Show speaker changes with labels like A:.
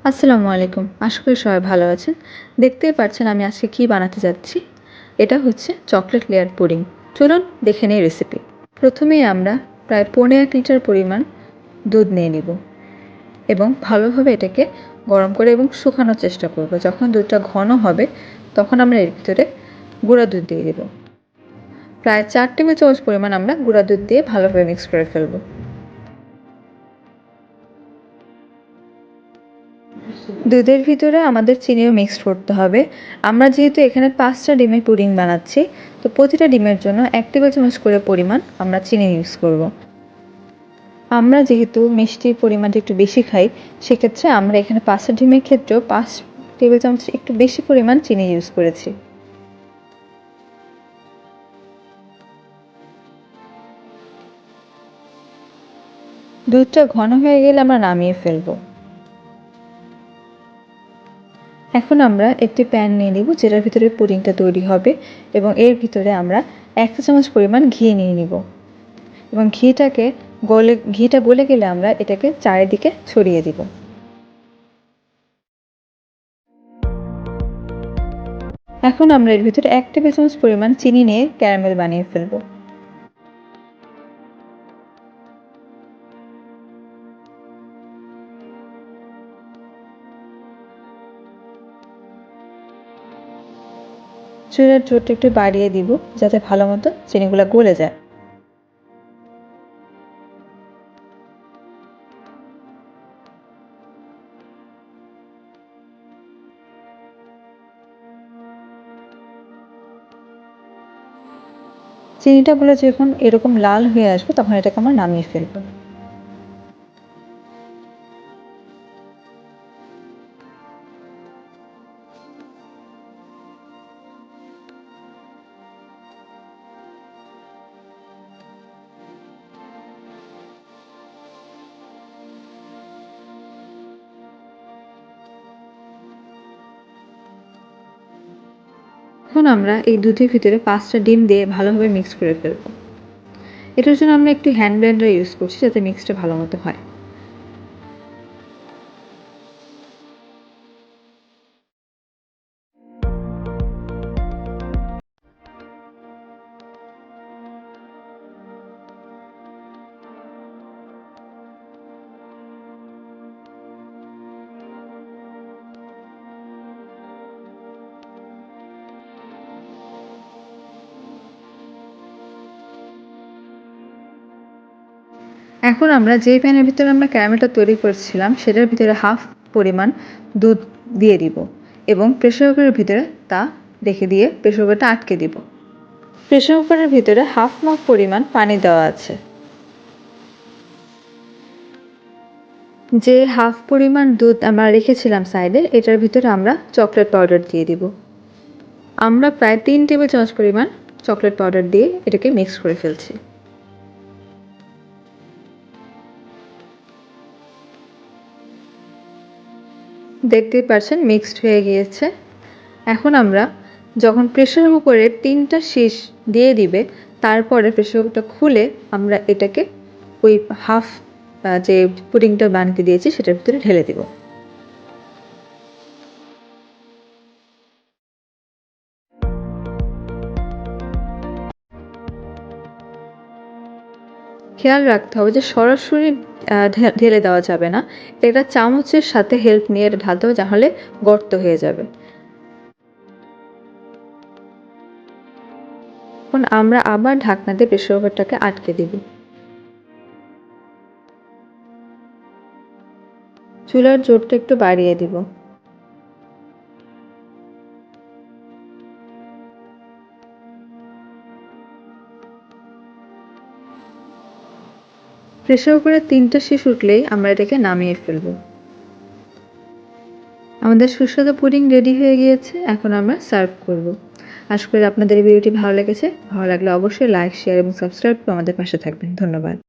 A: আসসালামু আলাইকুম। আশা করি সবাই ভালো আছেন। দেখতেই পাচ্ছেন আমি আজকে কী বানাতে যাচ্ছি। এটা হচ্ছে চকলেট লেয়ার পুডিং। চলুন দেখে নেই রেসিপি। প্রথমেই আমরা প্রায় ১৫ লিটার পরিমাণ দুধ নিয়ে নিব এবং ভালোভাবে এটাকে গরম করে এবং শুকানোর চেষ্টা করব। যখন দুধটা ঘন হবে তখন আমরা এর ভিতরে গুঁড়া দুধ দিয়ে দেব। প্রায় ৪ টেবিল চামচ পরিমাণ আমরা গুঁড়া দুধ দিয়ে ভালোভাবে মিক্স করে ফেলব। দুধের ভিতরে আমাদের চিনিও মিক্স করতে হবে। আমরা যেহেতু এখানে ৫টা ডিমের পুডিং বানাচ্ছি, তো প্রতিটা ডিমের জন্য ১ টেবিল চামচ করে পরিমাণ আমরা চিনি ইউজ করব। আমরা যেহেতু মিষ্টির পরিমাণটা একটু বেশি খাই, সেক্ষেত্রে আমরা এখানে ৫টা ডিমের ক্ষেত্রেও ৫ টেবিল চামচ একটু বেশি পরিমাণ চিনি ইউজ করেছি। দুধটা ঘন হয়ে গেলে আমরা নামিয়ে ফেলব। এখন আমরা একটি প্যান নিয়ে নিব যেটার ভিতরে পুডিংটা তৈরি হবে এবং এর ভিতরে আমরা ১ চা চামচ পরিমাণ ঘি নিয়ে নিব এবং ঘিটা গলে গেলে আমরা এটাকে চারিদিকে ছড়িয়ে দিব। এখন আমরা এর ভিতরে ১ টেবিল চামচ পরিমাণ চিনি নিয়ে ক্যারামেল বানিয়ে ফেলব। চুলার জোরটা একটু বাড়িয়ে দিব যাতে ভালো মতো চিনিগুলো গলে যায়। চিনিটা গলে যখন এরকম লাল হয়ে আসবে তখন এটাকে আমরা নামিয়ে ফেলব। এখন আমরা এই দুধের ভিতরে ৫টা ডিম দিয়ে ভালোভাবে মিক্স করে ফেলব। এটার জন্য আমরা একটু হ্যান্ড ব্লেন্ডার ইউজ করছি যাতে মিক্সটা ভালো মতো হয়। এখন আমরা যেই প্যানের ভিতরে আমরা ক্যারামেলটা তৈরি করেছিলাম সেটার ভিতরে হাফ পরিমাণ দুধ দিয়ে দিব এবং প্রেসার কুকারের ভিতরে তা রেখে দিয়ে প্রেসার কুকারটা আটকে দিব। প্রেসার কুকারের ভিতরে হাফ মগ পরিমাণ পানি দেওয়া আছে। যে হাফ পরিমাণ দুধ আমরা রেখেছিলাম সাইডে, এটার ভিতরে আমরা চকলেট পাউডার দিয়ে দিব। আমরা প্রায় ৩ টেবিল চামচ পরিমাণ চকলেট পাউডার দিয়ে এটাকে মিক্স করে ফেলছি। দেখতেই পাচ্ছেন মিক্সড হয়ে গিয়েছে। এখন আমরা যখন প্রেসার কুকারের ৩টা শীষ দিয়ে দিবে, তারপরে প্রেসার কুকারটা খুলে আমরা এটাকে ওই হাফ যে পুডিংটা বানাতে দিয়েছি সেটার ভিতরে ঢেলে দিব। খেয়াল রাখতে হবে যে সরাসরি ঢেলে দেওয়া যাবে না। এটা চামচের সাথে হেল্প নিয়ে এটা ঢালতে হবে, তাহলে গর্ত হয়ে যাবে। এখন আমরা আবার ঢাকনা দিয়ে প্রেসার কুকারটাকে আটকে দিব। চুলার জোরটা একটু বাড়িয়ে দিব। প্রেসার কুকারের ৩টা শীষ উঠলেই আমরা এটাকে নামিয়ে ফেলব। আমাদের সুস্বাদু পুডিং রেডি হয়ে গিয়েছে। এখন আমরা সার্ভ করব। আশা করি আপনাদের এই ভিডিওটি ভালো লেগেছে। ভালো লাগলে অবশ্যই লাইক, শেয়ার এবং সাবস্ক্রাইব করে আমাদের পাশে থাকবেন। ধন্যবাদ।